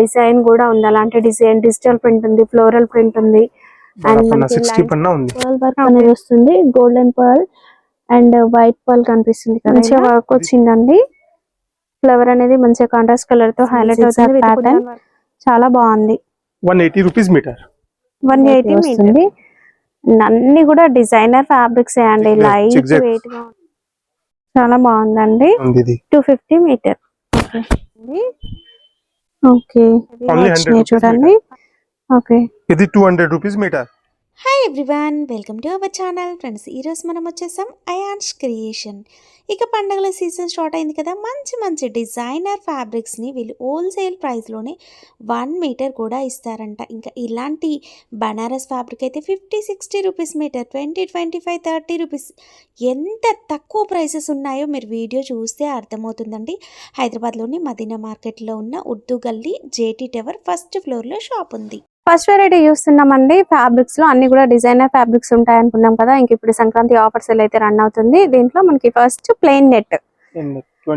Design కూడా ఉంది. అలాంటి డిజైన్ డిజిటల్ ప్రింట్ ఉంది, ఫ్లోరల్ ప్రింట్ ఉంది అండ్ వర్క్ అనేది వస్తుంది. Golden pearl and white pearl కనిపిస్తుంది. మంచిగా వర్క్ వచ్చిందండి. ఫ్లవర్ అనేది మంచిగా కాంట్రాస్ట్ కలర్ తో హైలైట్ అవుతుంది. ప్యాటర్న్ చాలా బాగుంది. 180 రూపీస్ మీటర్. 180 వస్తుంది. అన్ని కూడా డిజైనర్ ఫ్యాబ్రిక్స్ అండి. లైట్ వెయిట్ గా చాలా బాగుందండి. 250 మీటర్. ఓకే చూడండి. ఓకే ఇది 200 rupees metre. Hi everyone, welcome to our channel. Friends, ఈరోజు మనం వచ్చేసాం అయాన్స్ క్రియేషన్. ఇక పండగల సీజన్ స్టార్ట్ అయింది కదా. మంచి మంచి డిజైనర్ ఫ్యాబ్రిక్స్ని వీళ్ళు హోల్సేల్ ప్రైస్లోనే 1 మీటర్ కూడా ఇస్తారంట. ఇంకా ఇలాంటి బనారస్ ఫ్యాబ్రిక్ అయితే 50-60 రూపీస్ మీటర్, 20-25-30 రూపీస్. ఎంత తక్కువ ప్రైసెస్ ఉన్నాయో మీరు వీడియో చూస్తే అర్థమవుతుందండి. హైదరాబాద్లోని మదీనా మార్కెట్లో ఉన్న ఉర్దూ గల్లీ జేటీ టవర్ ఫస్ట్ ఫ్లోర్లో షాప్ ఉంది. ఫస్ట్ వెరైటీ చూస్తున్నామండి. ఫ్యాబ్రిక్స్ లో అన్ని కూడా డిజైనర్ ఫ్యాబ్రిక్స్ ఉంటాయి అనుకున్నాం కదా. ఇంక ఇప్పుడు సంక్రాంతి ఆఫర్స్ అయితే రన్ అవుతుంది. దీంట్లో మనకి first plain net.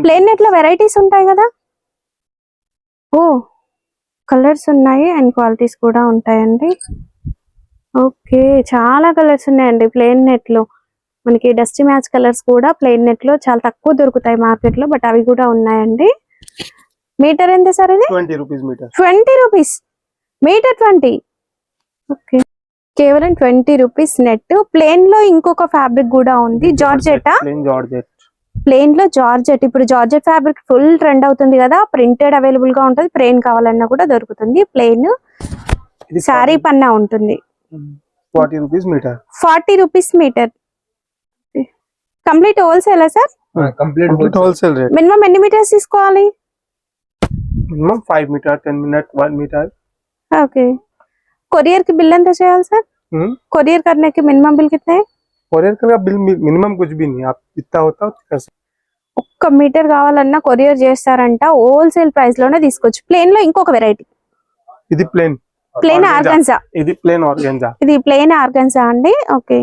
Plain net లో వెరైటీస్ ఉంటాయి కదా. ఓ కలర్స్ ఉన్నాయి అండ్ క్వాలిటీస్ కూడా ఉంటాయండి. ఓకే చాలా కలర్స్ ఉన్నాయండి ప్లెయిన్ నెట్ లో. మనకి డస్టీ మ్యాచ్ కలర్స్ కూడా ప్లెయిన్ నెట్ లో చాలా తక్కువ దొరుకుతాయి మార్కెట్ లో, బట్ అవి కూడా ఉన్నాయండి. మీటర్ ఎంత సార్ ఇది? 20 rupees metre. 20 rupees metre 20. Okay కేవలం 20 రూపీస్ నెట్. ప్లేన్ లో ఇంకొక ఫ్యాబ్రిక్ కూడా ఉంది. జార్జెట్. ప్లేన్ లో జార్జెట్. ఇప్పుడు జార్జెట్ ఫ్యాబ్రిక్ ఫుల్ ట్రెండ్ అవుతుంది కదా. ప్రింటెడ్ అవైలబుల్ గా ఉంటుంది. ప్లెయిన్ కావాలన్నా కూడా దొరుకుతుంది. ప్లెయిన్ సారీ పన్నా ఉంటుంది. 40 rupees metre. 40 rupees metre. Complete wholesale sir? Complete wholesale rate. Minimum ఎన్ని మీటర్స్ తీసుకోవాలి? Minimum 5 metre, 10 metre, 1 metre. Okay courier की बिल ఎంత చేయాలి సార్? कोरियर करने की मिनिमम बिल कितना है? कोरियर का बिल मिनिमम कुछ भी नहीं, आप जितना होता है कैसे. ఒక్క మీటర్ కావాలన్నా కొరియర్ చేస్తారంట. హోల్సేల్ ప్రైస్ లోనే తీసుకోవచ్చు. ప్లేన్ లో ఇంకొక వెరైటీ. ఇది ప్లేన్ ఆర్గాన్జా. ఇది ప్లేన్ ఆర్గాన్జా. ఇది ప్లేన్ ఆర్గాన్జా అండి. ఓకే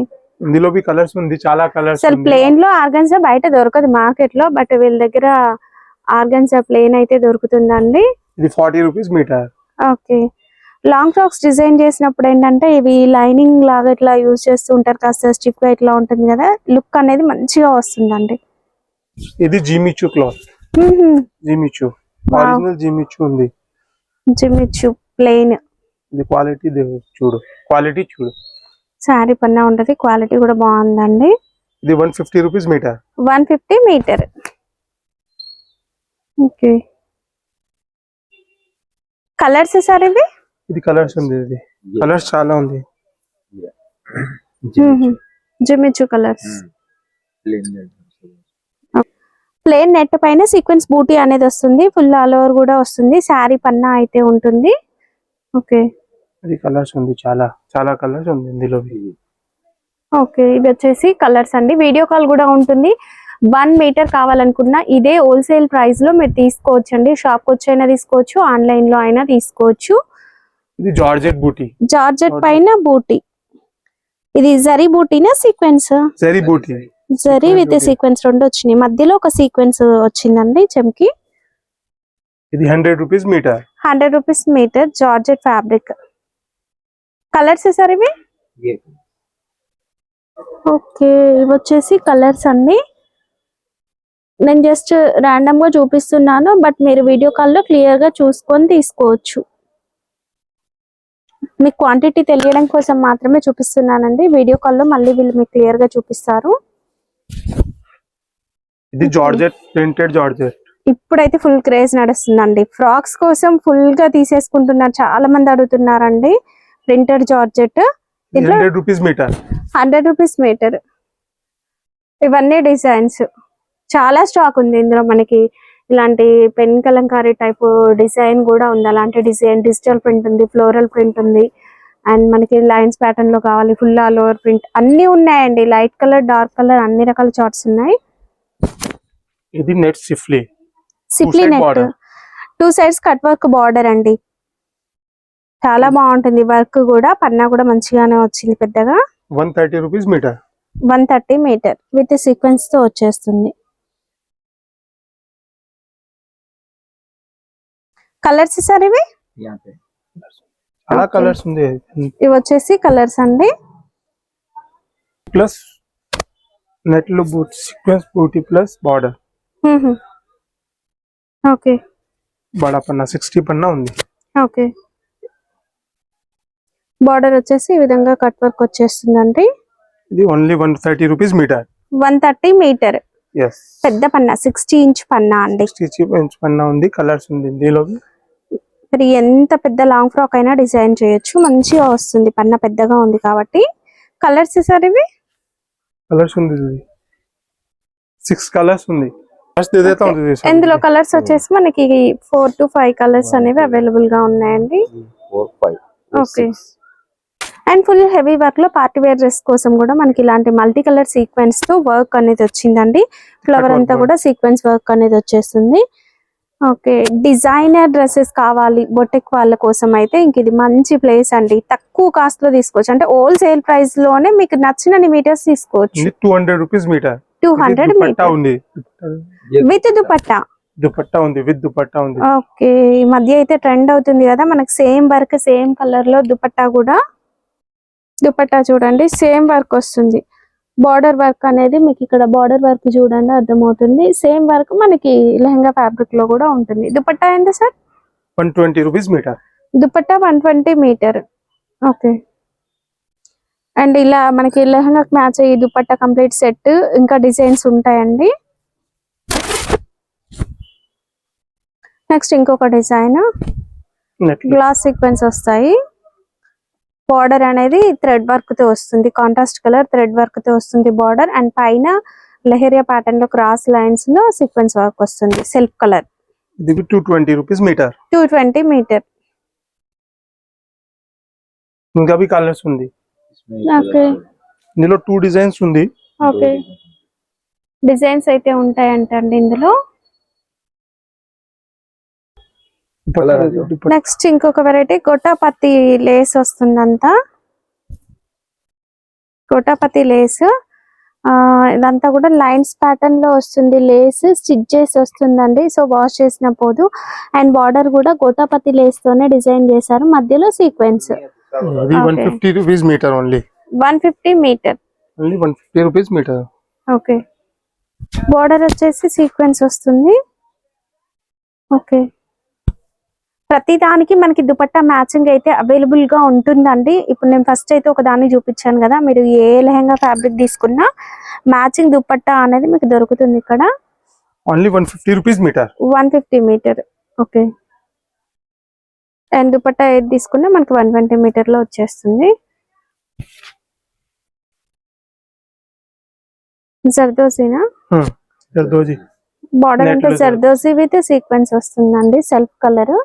ఇందులో బి కలర్స్ ఉంది, చాలా కలర్స్. అసలు ప్లేన్ లో ఆర్గాన్జా బయట దొరకదు మార్కెట్ లో, బట్ వీళ్ళ దగ్గర ఆర్గాన్జా ప్లేన్ అయితే దొరుకుతుందండి. ఇది 40 rupees metre. Okay long frocks design చేసినప్పుడు ఏంటంటే ఇవి లైనింగ్ లాగా ఇట్లా యూజ్ చేస్తూ ఉంటారు. కాస్త స్టిఫ్ గా ఇట్లా ఉంటుంది కదా. లుక్ అనేది మంచిగా వస్తుందండి. ఇది Jimmy Choo cloth. Jimmy Choo original Jimmy Choo ఉంది. Jimmy Choo plain. ఇది క్వాలిటీ చూడు, క్వాలిటీ చూడు. సారీ పన్నా ఉంటది. క్వాలిటీ కూడా బాగుందండి. ఇది 150 rupees metre. 150 metre. Okay colours sir ఇవి? ఇది కలర్స్ ఉంది. ఇది కలర్స్ చాలా ఉంది. Jimmy Choo colours. ప్లేన్ నెట్ పైన సీక్వెన్స్ బూటీ అనేది వస్తుంది. ఫుల్ ఆల్ ఓవర్ కూడా వస్తుంది. శారీ పన్నా అయితే ఉంటుంది. ఓకే ఇది కలర్స్ ఉంది, చాలా చాలా కలర్స్ ఉంది ఇందులో. ఓకే ఇది వచ్చేసి కలర్స్ అండి. వీడియో కాల్ కూడా ఉంటుంది. 1 మీటర్ కావాలనుకున్నా ఇదే హోల్సేల్ ప్రైస్ లో మీరు తీసుకోవచ్చు అండి. షాప్ వచ్చి అయినా తీసుకోవచ్చు, ఆన్లైన్ లో అయినా తీసుకోవచ్చు. ఇది జార్జెట్ బూటీ. జార్జెట్ పైన బూటీ. ఇది జరీ బూటీనా సీక్వెన్స్? జరీ బూటీ. జరీ విత్ సీక్వెన్స్ రెండు వచ్చినాయి. మధ్యలో ఒక సీక్వెన్స్ వచ్చిందండి చెమ్కి. ఇది 100 rupees metre. 100 rupees metre georgette fabric. Colours sir ఇవి? ఓకే ఇవి వచ్చేసి కలర్స్ అన్ని. నేను జస్ట్ ర్యాండమ్ గా చూపిస్తున్నాను, బట్ మీరు వీడియో కాల్లో క్లియర్ గా చూసుకొని తీసుకోవచ్చు. మీకు క్వాంటిటీ తెలియడం కోసం మాత్రమే చూపిస్తున్నానండి. వీడియో కాల్లో మళ్ళీ వీళ్ళు మీకు క్లియర్ గా చూపిస్తారు. ఇది జార్జెట్, ప్రింటెడ్ జార్జెట్. ఇప్పుడైతే ఫుల్ క్రేజ్ నడుస్తుందండి. ఫ్రాక్స్ కోసం ఫుల్ గా తీసేసుకుంటున్నారు. చాలా మంది అడుగుతున్నారండి. Printed georgette 100 rupees metre. 100 rupees metre. ఇవన్నీ డిజైన్స్ చాలా స్టాక్ ఉంది ఇందులో. మనకి ఇలాంటి పెన్ కలంకారీ టైప్ డిజైన్ కూడా ఉంది. అలాంటి డిజైన్ డిజిటల్ ప్రింట్ ఉంది, ఫ్లోరల్ ప్రింట్ ఉంది అండ్ మనకి లైన్స్ ప్యాటర్న్ లో కావాలి ఫుల్ ఆల్ ఓవర్ ప్రింట్ అన్ని ఉన్నాయండి. లైట్ కలర్, డార్క్ కలర్ అన్ని రకాల చార్ట్స్ ఉన్నాయి. ఇది net schiffli net 2 sides cut work border అండి. చాలా బాగుంటుంది వర్క్ కూడా. పన్నా కూడా మంచిగానే వచ్చింది పెద్దగా. 130 rupees metre. 130 metre with sequence తో వచ్చేస్తుంది. కలర్స్ సార్ ఇవి? यहाँ पे చాలా Okay. కలర్స్ ఉంది ఇవి వచ్చేసి కలర్స్ అండి. ప్లస్ నెట్ లో బూట్ సీక్వెన్స్ బూటీ ప్లస్ బార్డర్ ఓకే బడా పన్నా 60 పన్నా ఉంది. ఓకే బార్డర్ వచ్చేసి ఈ విధంగా కట్ వర్క్ వచ్చేస్తుందండి. ఇది only 130 rupees metre. 130 metre yes పెద్ద పన్నా 60 ఇంచ్ పన్నా అండి. 60 ఇంచ్ పన్నా ఉంది. కలర్స్ ఉంది దీనిలో. మరి ఎంత పెద్ద లాంగ్ ఫ్రాక్ అయినా డిజైన్ చేయొచ్చు, మంచిగా వస్తుంది. పన్నా పెద్దగా ఉంది కాబట్టి. కలర్స్ సార్ ఇవి కలర్స్ ఉంది 6 కలర్స్ ఉంది. ఫస్ట్ దేదేతా ఉంది సార్. ఇందులో కలర్స్ వచ్చేసి మనకి 4 to 5 కలర్స్ అనేవి అవైలబుల్ గా ఉన్నాయండి. 4, 5. Okay and full heavy work లో పార్టీ వేర్ డ్రెస్ కోసం కూడా మనకి ఇలాంటి మల్టీ కలర్ సీక్వెన్స్ తో వర్క్ అనేది వచ్చిందండి. ఫ్లవర్ అంతా కూడా సీక్వెన్స్ వర్క్ అనేది వచ్చేస్తుంది. ఓకే డిజైనర్ డ్రెస్సెస్ కావాలి బొటెక్ వాళ్ళ కోసం అయితే ఇంక ఇది మంచి ప్లేస్ అండి. తక్కువ కాస్ట్ లో తీసుకోవచ్చు, అంటే హోల్సేల్ ప్రైస్ లోనే మీకు నచ్చినన్ని మీటర్స్ తీసుకోవచ్చు. 200 రూపీస్ మీటర్. 200 దుపట్టా మీటర్ ఉంది. విత్ దుపట్టా. దుపట్టా ఉంది విత్ దుపట్టా ఉంది. ఓకే ఈ మధ్య అయితే ట్రెండ్ అవుతుంది కదా మనకి సేమ్ వర్క్ సేమ్ కలర్ లో దుపట్టా కూడా. దుపట్టా చూడండి సేమ్ వర్క్ వస్తుంది. బార్డర్ వర్క్ అనేది మీకు ఇక్కడ బార్డర్ వర్క్ చూడండి అర్థమవుతుంది. సేమ్ వర్క్ మనకి లెహంగా ఫ్యాబ్రిక్ లో కూడా ఉంటుంది. దుపట్టా ఎంత సార్? 120 rupees metre. Dupatta 120 metre. Okay and ఇలా మనకి లెహంగాకి మ్యాచ్ అయ్యి దుపట్టా కంప్లీట్ సెట్ ఇంకా డిజైన్స్ ఉంటాయండి. నెక్స్ట్ ఇంకొక డిజైన్ నెట్ గ్లాస్ సీక్వెన్స్ వస్తాయి. బార్డర్ అనేది థ్రెడ్ వర్క్ తో వస్తుంది. కాంట్రాస్ట్ కలర్ థ్రెడ్ వర్క్ తో వస్తుంది బార్డర్. అండ్ పైన లెహరియా ప్యాటర్న్ లో క్రాస్ లైన్స్ లో సీక్వెన్స్ వర్క్ వస్తుంది. Self colour. ఇది 220 రూపీస్ మీటర్. 220 మీటర్. ఇంకా भी కలర్స్ ఉంది. ఓకే ఇందులో 2 డిజైన్స్ ఉంది. ఓకే డిజైన్స్ అయితే ఉంటాయంటండి ఇందులో. నెక్స్ట్ ఇంకొక వెరైటీ గోటాపత్తి లేస్ వస్తుందంతా. గోటాపత్తి లేస్ ఇదంతా కూడా లైన్స్ ప్యాటర్న్ లో వస్తుంది. లేస్ స్టిచ్ చేసి వస్తుందండి. సో వాష్ చేసిన పోదు. అండ్ బార్డర్ కూడా గోటాపత్తి లేస్ తోనే డిజైన్ చేశారు. మధ్యలో సీక్వెన్స్. ఇది 150 rupees metre only. 150 metre. Only 150 rupees metre. Okay border వచ్చేసి సీక్వెన్స్ వస్తుంది. ఓకే ప్రతి దానికి మనకి దుపట్టా మ్యాచింగ్ అయితే అవైలబుల్ గా ఉంటుందండి. ఇప్పుడు నేను ఫస్ట్ అయితే ఒక దాన్ని చూపించాను కదా, మీరు ఏ లెహంగా ఫ్యాబ్రిక్ తీసుకున్నా మ్యాచింగ్ దుపట్టా అనేది మీకు దొరుకుతుంది ఇక్కడ. Only 150 rupees metre. 150 metre. Okay and dupatta ఏది తీసుకున్నా మనకి 120 మీటర్ లో వచ్చేస్తుంది. జర్దోజీనా? జర్దోజీ. బార్డర్ అంటే జర్దోజీ విత్ సీక్వెన్స్ వస్తుందండి. సెల్ఫ్ కలర్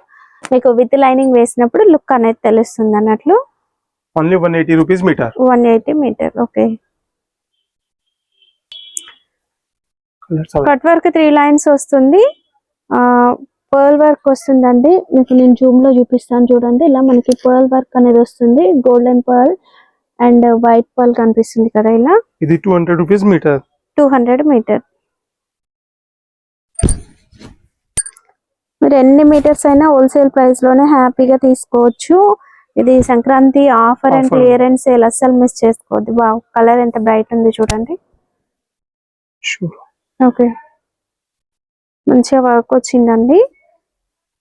మీకు విత్ లైనింగ్ వేసినప్పుడు లుక్ అనేది తెలుస్తుంది అన్నట్లు. Only 180 rupees metre. 180 metre. Okay cut work 3 lines వస్తుంది. పర్ల్ వర్క్ వస్తుందండి. మీకు నేను జూమ్ లో చూపిస్తాను చూడండి. ఇలా మనకి పర్ల్ వర్క్ అనేది వస్తుంది. Golden pearl and white pearl కనిపిస్తుంది కదా ఇలా. ఇది 200 రూపీస్ మీటర్. 200 మీటర్. మీరు ఎన్ని మీటర్స్ అయినా హోల్సేల్ ప్రైస్ లోనే హ్యాపీగా తీసుకోవచ్చు. ఇది Sankranti offer and clearance sale, అస్సలు మిస్ చేసుకోవద్దు. వావ్ కలర్ ఎంత బ్రైట్ ఉంది చూడండి. ఓకే మంచిగా వర్క్ వచ్చిందండి.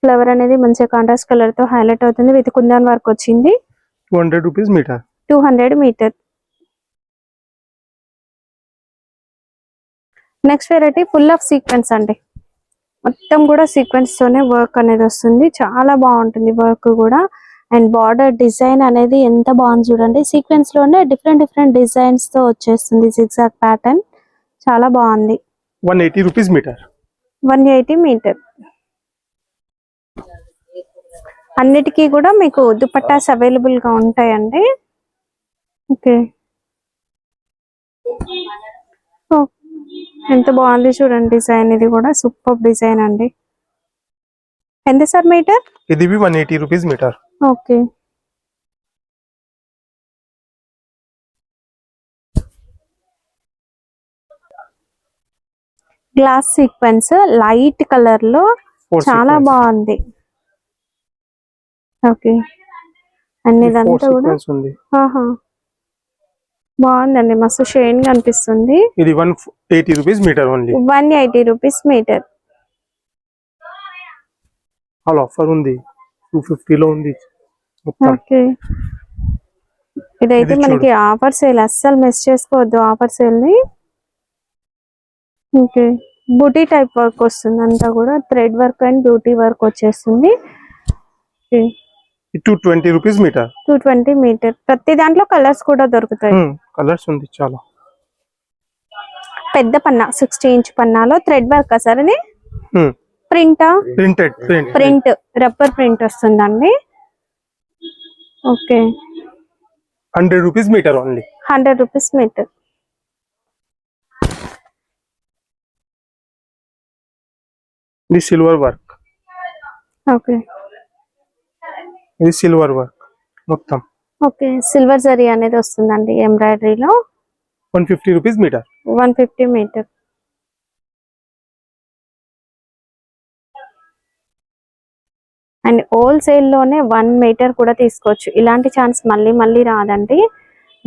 ఫ్లవర్ అనేది మంచిగా కాంట్రాస్ట్ కలర్ తో హైలైట్ అవుతుంది. విత్ కుందన్ వర్క్ వచ్చింది. 200 rupees metre. 200 metre. Next variety full of sequence అండి. మొత్తం కూడా సీక్వెన్స్ తోనే వర్క్ అనేది వస్తుంది. చాలా బాగుంటుంది వర్క్ కూడా. అండ్ బార్డర్ డిజైన్ అనేది ఎంత బాగుంది చూడండి. సీక్వెన్స్ లోనే డిఫరెంట్ డిజైన్స్ తో వచ్చేస్తుంది. జిగ్జాగ్ ప్యాటర్న్ చాలా బాగుంది. 180 రూపీస్ మీటర్. 180 మీటర్. అన్నిటికీ కూడా మీకు దుపట్టాస్ అవైలబుల్ గా ఉంటాయండి. ఓకే ఎంత బాగుంది చూడండి డిజైన్. ఇది కూడా సూపర్ డిజైన్ అండి. ఎంత సార్ మీటర్? ఇది 180 rupees metre. Okay glass sequence light colour లో చాలా బాగుంది. ఓకే. అండ్ ఇది ఇదంతా 4 కూడా సీక్వెన్స్ ఉంది. ఆహా, బాగుందండి, మస్తు షైన్ గా అనిపిస్తుంది. ఇది 180 rupees metre only. 180 rupees metre. All offer ఉంది, 250 లో ఉంది మొత్తం. ఓకే, ఇదైతే ఇది మనకి ఆఫర్ సేల్, అస్సలు మిస్ చేసుకోవద్దు ఆఫర్ సేల్ ని. ఓకే, బూటీ టైప్ వర్క్ వస్తుంది, అంతా కూడా thread work and beauty work వచ్చేస్తుంది. Okay, 220 rupees metre. 220 మీటర్. ప్రతి దాంట్లో కలర్స్ కూడా దొరుకుతాయి. కలర్స్ ఉంది చాలా. పెద్ద పన్నా, 60 ఇంచ్ పన్నాలో థ్రెడ్ వర్క్ సార్ అది? ప్రింటా? ప్రింట్, రబ్బర్ ప్రింట్ వస్తుందండి. Okay, 100 rupees metre only. 100 rupees metre. ఇది సిల్వర్ వర్క్. ఓకే, ఇది సిల్వర్ వర్క్ మొత్తం. ఓకే, సిల్వర్ జరీ అనేది వస్తుందండి ఎంబ్రాయిడరీలో. 150 rupees metre. 150 metre. And wholesale లోనే 1 మీటర్ కూడా తీసుకోవచ్చు. ఇలాంటి ఛాన్స్ మళ్ళీ మళ్ళీ రాదండి.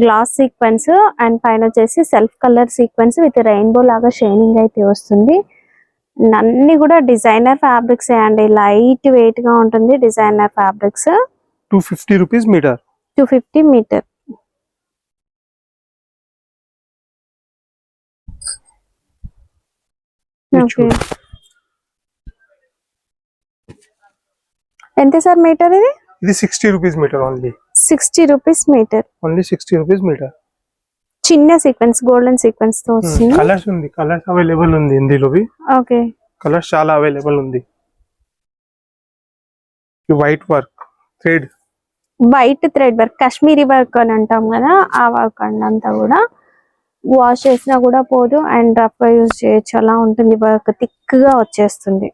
గ్లాస్ సీక్వెన్స్ అండ్ పైన వచ్చేసి self colour sequence with rainbow లాగా షైనింగ్ అయితే వస్తుంది. అన్ని కూడా డిజైనర్ ఫ్యాబ్రిక్స్ అండి, లైట్ వెయిట్ గా ఉంటుంది designer fabrics. 250 rupees metre. 250 metre. Okay, ఎంత సార్ మీటర్ ఇది? ఇది 60 rupees metre only. 60 rupees metre. Only 60 rupees metre. చిన్న సీక్వెన్స్, గోల్డెన్ సీక్వెన్స్ తో వస్తుంది. కలర్స్ ఉంది, కలర్స్ అవైలబుల్ ఉంది ఇందులోవి. ఓకే, కలర్స్ చాలా అవైలబుల్ ఉంది. White work thread, white thread work, Kashmiri work అని అంటాం కదా, ఆ వర్క్ అండి. అంతా కూడా వాష్ చేసినా కూడా పోదు అండ్ రఫ్ గా యూజ్ చేయొచ్చు, అలా ఉంటుంది వర్క్, థిక్ గా వచ్చేస్తుంది.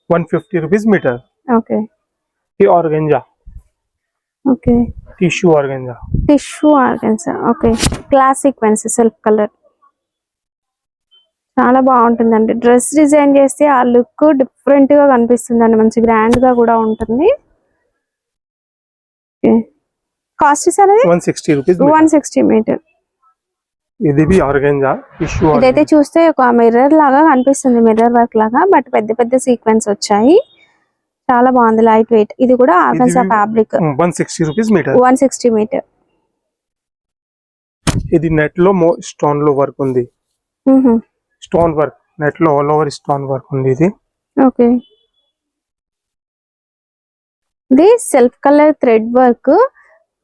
150 రూపీస్ మీటర్. ఓకే, ఈ organza. Okay, tissue organza. Tissue organza. Okay, class sequence, self colour, చాలా బాగుంటుందండి. డ్రెస్ డిజైన్ చేస్తే ఆ లుక్ డిఫరెంట్ గా కనిపిస్తుందండి, మంచి గ్రాండ్ గా కూడా ఉంటుంది. కాస్ట్ సార్ అది? 160 రూపీస్. 160 మీటర్. ఇది బి ఆర్గెంజా టిష్యూ. ఇదైతే చూస్తే ఒక మిర్రర్ లాగా కనిపిస్తుంది, మిర్రర్ వర్క్ లాగా, బట్ పెద్ద పెద్ద సీక్వెన్స్ వచ్చాయి, చాలా బాగుంది, లైట్ వెయిట్. ఇది కూడా organza fabric. 160 rupees metre. 160 metre. ఇది నెట్ లో స్టోన్ లో వర్క్ ఉంది. స్టోన్ వర్క్, నెట్ లో ఆల్ ఓవర్ స్టోన్ వర్క్ ఉంది ఇది. ఓకే, ఇది self colour thread work,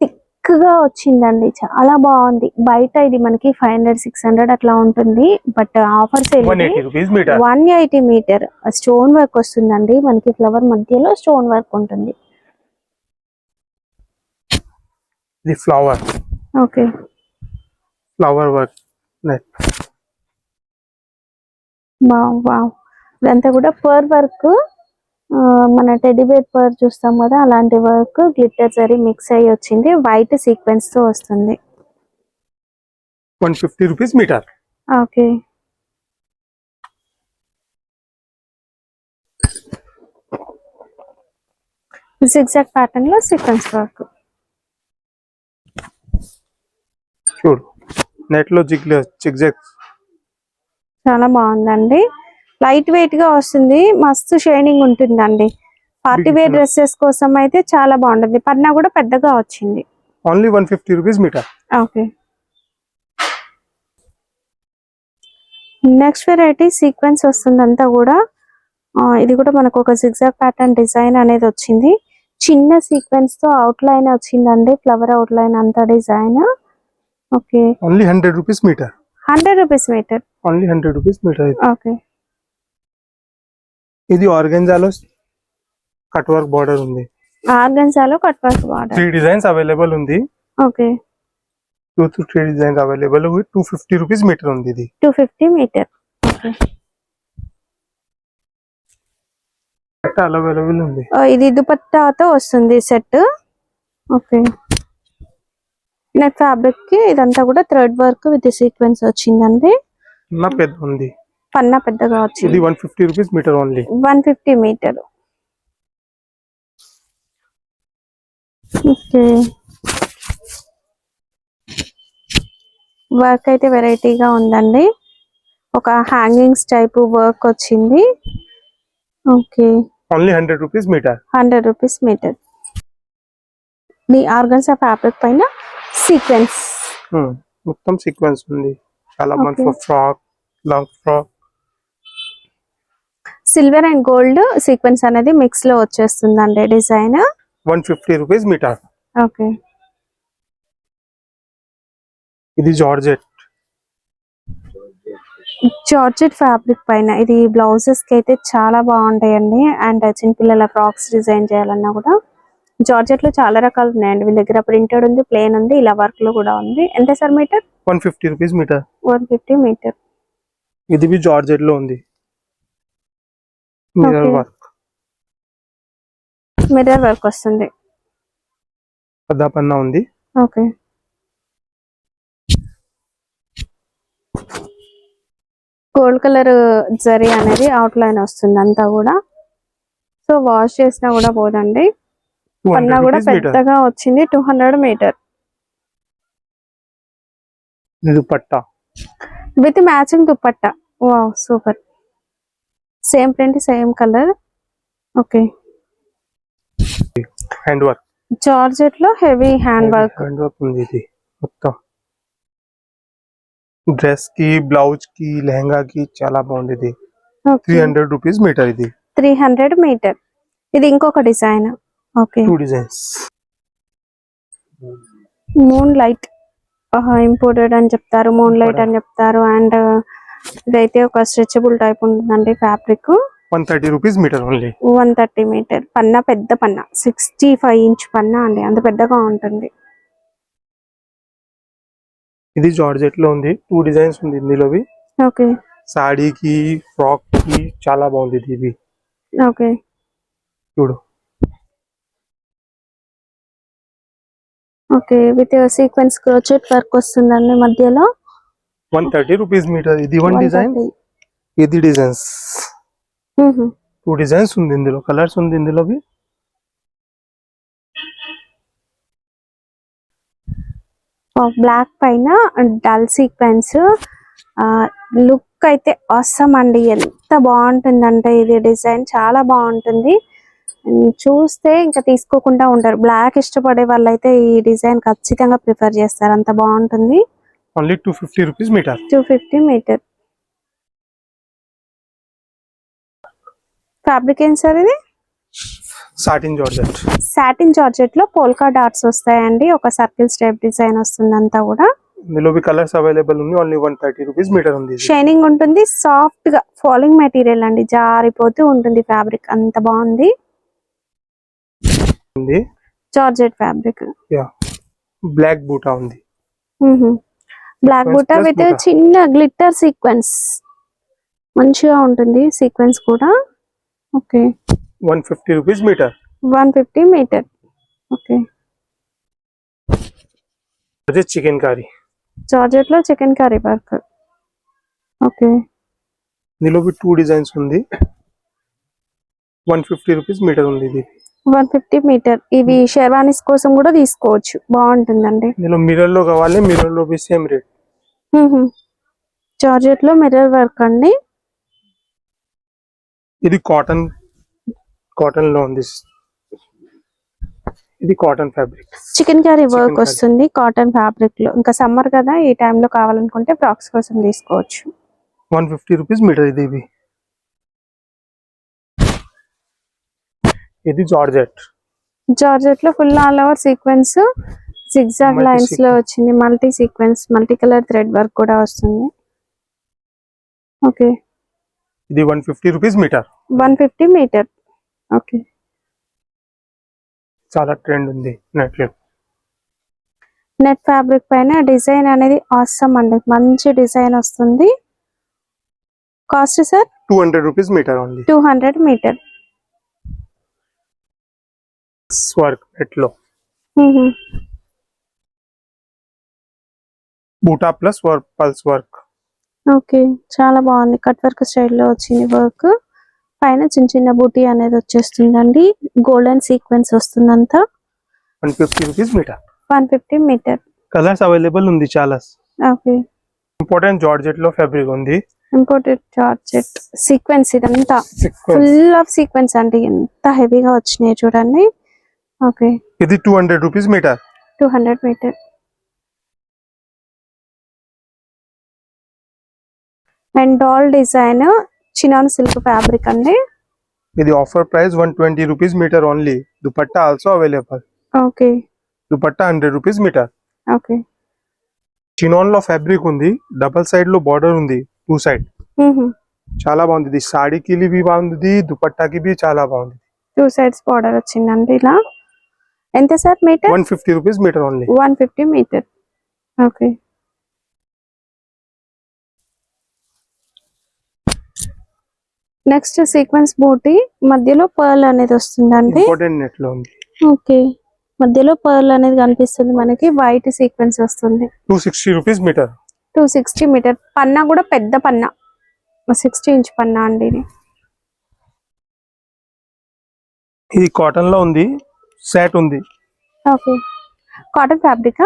thick గా వచ్చిందండి, చాలా బాగుంది. బయట ఇది మనకి 500-600 అట్లా ఉంటుంది, but offer sale 180 rupees metre. 180 metre. Stone work వస్తుందండి మనకి, ఫ్లవర్ మధ్యలో స్టోన్ వర్క్ ఉంటుంది. ఇది flower. Okay, flower work net. Wow, ఇదంతా కూడా పర్ వర్క్, మన టెడ్డీ బేర్ పర్ చూస్తాం కదా, అలాంటి వర్క్ గ్లిటర్ జరీ మిక్స్ అయ్యి వచ్చింది, వైట్ సీక్వెన్స్ తో వస్తుంది. 150 rupees metre. Okay, zigzag pattern లో సీక్వెన్స్ వర్క్. చూడు, నెట్ లో జిగ్జాగ్. చాలా బాగుందండి, లైట్ వెయిట్ గా వస్తుంది, మస్తు షైనింగ్ ఉంటుందండి. పార్టీ వేర్ డ్రెస్సెస్ కోసం అయితే చాలా బాగుంటుంది. పన్నా కూడా పెద్దగా వచ్చింది. Only 150 rupees metre. Okay, next variety sequence వస్తుంది అంతా కూడా. ఇది కూడా మనకు ఒక zigzag ప్యాటర్న్ డిజైన్ అనేది వచ్చింది, చిన్న సీక్వెన్స్ తో అవుట్ లైన్ వచ్చిందండి, ఫ్లవర్ అవుట్ లైన్ అంతా design. Okay, only 100 rupees metre. 100 rupees metre. Only 100 rupees metre. Okay, ఇది ఆర్గెంజాలో కట్ వర్క్ బార్డర్ ఉంది. ఆర్గన్జాలో cut work border. 3 designs available ఉంది. Okay, 2 to 3 designs available. 250 rupees metre ఉంది ఇది. 250 మీటర్. ఓకే, అవైలబుల్ ఉంది. ఇది దుపట్టాతో వస్తుంది సెట్. ఓకే, నెక్ ఫ్యాబ్రిక్ కి ఇదంతా కూడా థ్రెడ్ వర్క్ విత్ సీక్వెన్స్ వచ్చిందండి. పెద్ద ఉంది, పన్నా పెద్దగా వచ్చింది. ఇది 150 rupees metre only. 150 metre. Okay, work అయితే వెరైటీగా ఉందండి. ఒక హ్యాంగింగ్స్ టైప్ వర్క్ వచ్చింది. Okay, only 100 rupees metre. 100 rupees meter. The organza fabric పైన సీక్వెన్స్. మొత్తం సీక్వెన్స్ ఉంది. చాలా మంది Okay. Frock, long frock. Silver and gold sequence అనేది మిక్స్ లో వచ్చేస్తుందండి డిజైన్. 150 rupees metre. ఓకే, ఇది జార్జెట్. జార్జెట్ ఫ్యాబ్రిక్ పైన ఇది బ్లౌజెస్ కి అయితే చాలా బాగుంటాయండి. అండ్ చిన్నపిల్లల ఫ్రాక్స్ డిజైన్ చేయాలన్నా కూడా జార్జెట్ లో చాలా రకాలు ఉన్నాయండి. వీళ్ళ దగ్గర ప్రింటెడ్ ఉంది, ప్లేన్ ఉంది, ఇలా వర్క్ లో కూడా ఉంది. ఎంత sir metre? 150 rupees metre. 150 metre. ఇది బి జార్జెట్ లో ఉంది. Mirror Okay. Work. Mirror work వస్తుంది. పద్దా పన్నా ఉంది. ఓకే, గోల్డ్ కలర్ జరీ అనేది అవుట్ లైన్ వస్తుంది అంతా కూడా. సో వాష్ చేసినా కూడా పోదండి. 200 పన్నా కూడా రూపీస్ మీటర్. పెద్దగా వచ్చింది. 200 మీటర్ ఇది పట్టా. With matching dupatta. Wow, super. Same print, same colour. Okay, hand work. Georgette లో heavy hand work. Hand work ఉంది. ఇది మొత్తం డ్రెస్ కి, బ్లౌజ్ కి, లెహంగా కి చాలా బాగుంది. ఇది 300 రూపీస్ మీటర్. ఇది 300 మీటర్. ఇది ఇంకొక design. Okay, 2 designs. Moonlight imported అని చెప్తారు, మూన్ లైట్ అని చెప్తారు. అండ్ ఇదైతే ఒక స్ట్రెచబుల్ టైప్ ఉంటుందండి fabric. 130 rupees metre only. 130 metre. పన్నా పెద్ద పన్నా, 65 ఇంచ్ పన్నా అండి, అంత పెద్దగా ఉంటుంది. ఇది జార్జెట్ లో ఉంది. 2 డిజైన్స్ ఉంది ఇందులోవి. ఓకే, సాడీకి, ఫ్రాక్ కి చాలా బాగుంది. ఇది ఓకే, చూడు. Okay, with sequence crochet work వస్తుందండి మధ్యలో. 130 రూపీస్ మీటర్. ఇది 1 డిజైన్, 130. ఇది డిజైన్స్. 2 డిజైన్స్ ఉంది ఇందులో, కలర్స్ ఉంది ఇందులోవి. బ్లాక్ పైన డల్ సీక్వెన్స్. లుక్ అయితే అవసరం అండి. ఎంత బాగుంటుందంటే ఇది డిజైన్ చాలా బాగుంటుంది. చూస్తే ఇంకా తీసుకోకుండా ఉంటారు. బ్లాక్ ఇష్టపడే వాళ్ళైతే ఈ డిజైన్ ఖచ్చితంగా ప్రిఫర్ చేస్తారు, అంత బాగుంటుంది. ఓన్లీ 250 రూపీస్ మీటర్. 250 మీటర్. ఫ్యాబ్రిక్ ఏం సార్ ఇది? Satin georgette. సాటిన్ జార్జెట్ లో పోల్కా డాట్స్ వస్తాయండి. ఒక సర్కిల్ స్టైప్ డిజైన్ వస్తుంది అంతా కూడా. ఇందులోవి కలర్స్ అవైలబుల్ ఉంది. ఓన్లీ 130 రూపీస్ మీటర్ ఉంది. షైనింగ్ ఉంటుంది, సాఫ్ట్ గా ఫాలింగ్ మెటీరియల్ అండి, జారిపోతూ ఉంటుంది ఫ్యాబ్రిక్, అంత బాగుంది. Georgette fabric. బ్లాక్ బూటా ఉంది. బ్లాక్ బూటా విత్ చిన్న గ్లిట్టర్ సీక్వెన్స్, మంచిగా ఉంటుంది సీక్వెన్స్ కూడా. Okay, 150 rupees metre. 150 metre. Okay, అదే చికెన్ కర్రీ. జార్జెట్ లో చికెన్ కర్రీ వర్క్. ఓకే, ఇందులోవి 2 డిజైన్స్ ఉంది. 150 రూపీస్ మీటర్ ఉంది. ఇది 150 మీటర్. ఇవి షెర్వానీస్ కోసం కూడా తీసుకోవచ్చు, బాగుంటుందండి. ఇందులో మిర్రర్ లో కావాలి, మిర్రర్ లో బి సేమ్ రేట్. జార్జెట్ లో మిర్రర్ వర్క్ అండి. ఇది కాటన్, కాటన్ లో ఉంది. ఇది cotton fabric. Chicken curry work curry. వస్తుంది కాటన్ ఫ్యాబ్రిక్ లో. ఇంకా సమ్మర్ కదా, ఈ time లో కావాలనుకుంటే ఫ్రాక్స్ కోసం తీసుకోవచ్చు. 150 రూపీస్ మీటర్. ఇది జార్జెట్. జార్జెట్ లో full all over sequence, zigzag Multi lines లో sequence. వచ్చింది. Multi sequence, multi colour thread work కూడా వస్తుంది. ఓకే, ఇది 150 రూపీస్ మీటర్. 150 మీటర్. ఓకే, చాలా ట్రెండ్ ఉంది నెట్ లో. నెట్ ఫ్యాబ్రిక్ పైన డిజైన్ అనేది ఆసమ్ అండి, మంచి డిజైన్ వస్తుంది. Cost sir? 200 rupees metre only. 200 metre. Work net లో buta plus work, pulse work. Okay, చాలా బాగుంది. కట్ వర్క్ స్టైల్లో వచ్చింది వర్క్. పైన చిన్న చిన్న బూటీ అనేది వచ్చేస్తుందండి. గోల్డెన్ సీక్వెన్స్ వస్తుందంతా. 150 rupees meter. 150 metre. Colours available ఉంది చాలా. ఓకే. ఇంపార్టెంట్ జార్జెట్ లో ఫ్యాబ్రిక్ ఉంది. ఇంపోర్టెడ్ జార్జెట్ సీక్వెన్స్ ఇదంతా ఫుల్ ఆఫ్ సీక్వెన్స్ అండి, ఎంత హెవీగా వచ్చినాయి చూడండి. ఓకే. ఇది 200 rupees metre. 200 metre. And doll design chinon silk fabric అండి. ఇది offer price 120 rupees metre only. Dupatta also available. Okay. Dupatta 100 rupees metre. Okay. Chinon లో ఫ్యాబ్రిక్ ఉంది, డబల్ సైడ్ లో బార్డర్ ఉంది, 2 సైడ్. చాలా బాగుంది. ఇది సాడీకి బి బాగుంది, దుపట్టాకి బి చాలా బాగుంది. 2 సైడ్స్ బార్డర్ వచ్చిందండి ఇలా. ఎంత sir metre? 150 rupees metre only. 150 metre. Okay. Next sequence బూటీ మధ్యలో పర్ల్ అనేది వస్తుందండి. ఇంపార్టెంట్ నెట్ లో ఉంది. ఓకే. మధ్యలో పర్ల్ అనేది కనిపిస్తుంది మనకి, వైట్ సీక్వెన్స్ వస్తుంది. 260 rupees మీటర్. 260 మీటర్. పన్నా కూడా పెద్ద పన్నా, 60 ఇంచ్ పన్నా అండి ఇది. ఇది కాటన్ లో ఉంది, సెట్ ఉంది. ఓకే. Cotton fabric.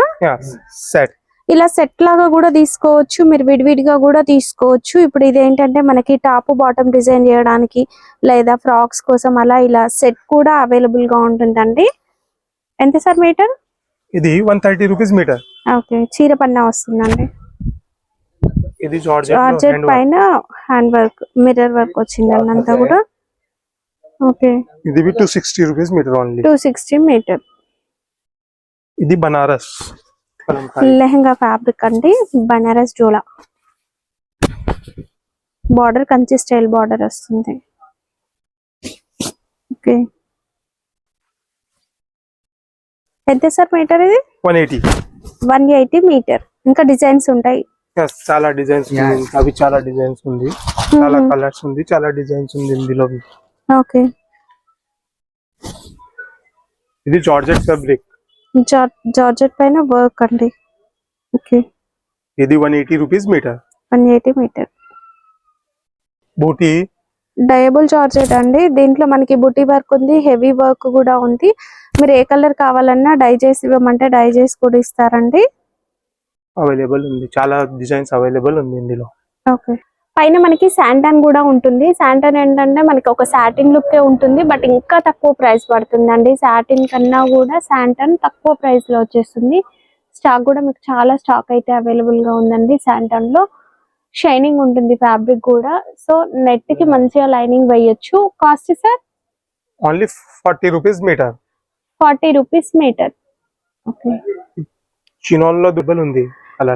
సెట్ ఇలా సెట్ లాగా కూడా తీసుకోవచ్చు, మీరు విడివిడిగా కూడా తీసుకోవచ్చు. ఇప్పుడు ఇది ఏంటంటే మనకి టాప్ బాటమ్ డిజైన్ చేయడానికి లేదా ఫ్రాక్స్ కోసం అలా ఇలా సెట్ కూడా అవైలబుల్ గా ఉంటుందండి. ఎంత సార్ మీటర్? ఇది 130 rupees మీటర్. ఓకే. చీర పన్నా వస్తుందండి. ఇది జార్జెట్ పైన హ్యాండ్ వర్క్, మిర్రర్ వర్క్ వచ్చిందండి అంతా కూడా. ఓకే. ఇది 260 rupees మీటర్ ఓన్లీ. 260 మీటర్. ఇది బనారస్ లెహంగా ఫ్యాబ్రిక్ అండి, బనారస్ జోలా. బార్డర్ కంచి స్టైల్ బార్డర్ వస్తుంది. ఓకే. ఎంత సార్ మీటర్ ఇది? 180. 180 మీటర్. ఇంకా డిజైన్స్ ఉంటాయి. చాలా డిజైన్స్ ఉంది, అవి చాలా డిజైన్స్ ఉంది, చాలా కలర్స్ ఉంది, చాలా డిజైన్స్ ఉంది ఇందులో. ఓకే. ఇది జార్జెట్ ఫ్యాబ్రిక్. జార్జెట్ పైన వర్క్ అండి. ఓకే. ఇది 180 rupees మీటర్. 180 మీటర్. బూటీ డయబుల్ జార్జెట్ అండి, దీంట్లో మనకి బుటీ వర్క్ ఉంది, హెవీ వర్క్ కూడా ఉంది. మీరు ఏ కలర్ కావాలన్నా డై చేసి ఇవ్వమంటే డై చేసి కూడా ఇస్తారండి. అవైలబుల్ ఉంది, చాలా డిజైన్స్ అవైలబుల్ ఉంది ఇందులో. ఓకే. పైన మనకి శాంటన్ కూడా ఉంటుంది. శాంటన్ ఏంటంటే మనకి ఒక సాటిన్ లుక్ ఉంటుంది, బట్ ఇంకా తక్కువ ప్రైస్ పడుతుందండి. సాటిన్ కన్నా కూడా శాంటన్ తక్కువ ప్రైస్ లో వచ్చేస్తుంది. స్టాక్ కూడా మీకు చాలా స్టాక్ అయితే అవైలబుల్ గా ఉందండి. శాంటన్ లో షైనింగ్ ఉంటుంది ఫ్యాబ్రిక్ కూడా, సో నెట్ కి మంచిగా లైనింగ్ వేయొచ్చు. Cost sir? Only 40 rupees metre. 40 rupees metre. Okay. Chinon లో దుబ్బలు ఉంది.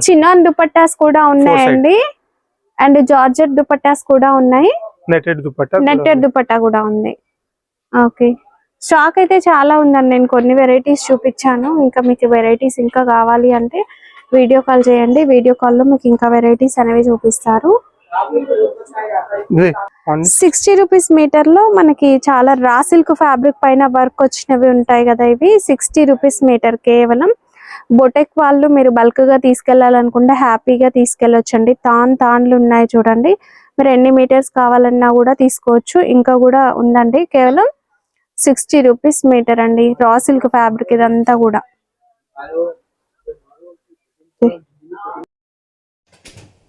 చినాన్ దుపట్టాస్ కూడా ఉన్నాయండి, అండ్ జార్జెట్ దుపట్టాస్ కూడా ఉన్నాయి. నెట్టెడ్ దుపట్టా కూడా ఉంది. ఓకే. స్టాక్ అయితే చాలా ఉందండి. నేను కొన్ని వెరైటీస్ చూపించాను, ఇంకా మీకు వెరైటీస్ ఇంకా కావాలి అంటే వీడియో కాల్ చేయండి. వీడియో కాల్ లో మీకు ఇంకా వెరైటీస్ అనేవి చూపిస్తారు. 60 రూపీస్ మీటర్ లో మనకి చాలా రా సిల్క్ ఫ్యాబ్రిక్ పైన వర్క్ వచ్చినవి ఉంటాయి కదా, ఇవి 60 రూపీస్ మీటర్ కేవలం. బొటెక్ వాళ్ళు మీరు బల్క్ గా తీసుకెళ్లాలనుకుంటే హ్యాపీగా తీసుకెళ్లొచ్చండి. తాన్లు ఉన్నాయి చూడండి, మీరు ఎన్ని మీటర్స్ కావాలన్నా కూడా తీసుకోవచ్చు. ఇంకా కూడా ఉందండి, కేవలం 60 రూపీస్ మీటర్ అండి. రా సిల్క్ ఫ్యాబ్రిక్ ఇదంతా కూడా.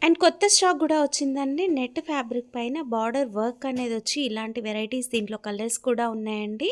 అండ్ కొత్త స్టాక్ కూడా వచ్చిందండి. నెట్ ఫ్యాబ్రిక్ పైన బార్డర్ వర్క్ అనేది వచ్చి ఇలాంటి వెరైటీస్, దీంట్లో కలర్స్ కూడా ఉన్నాయండి.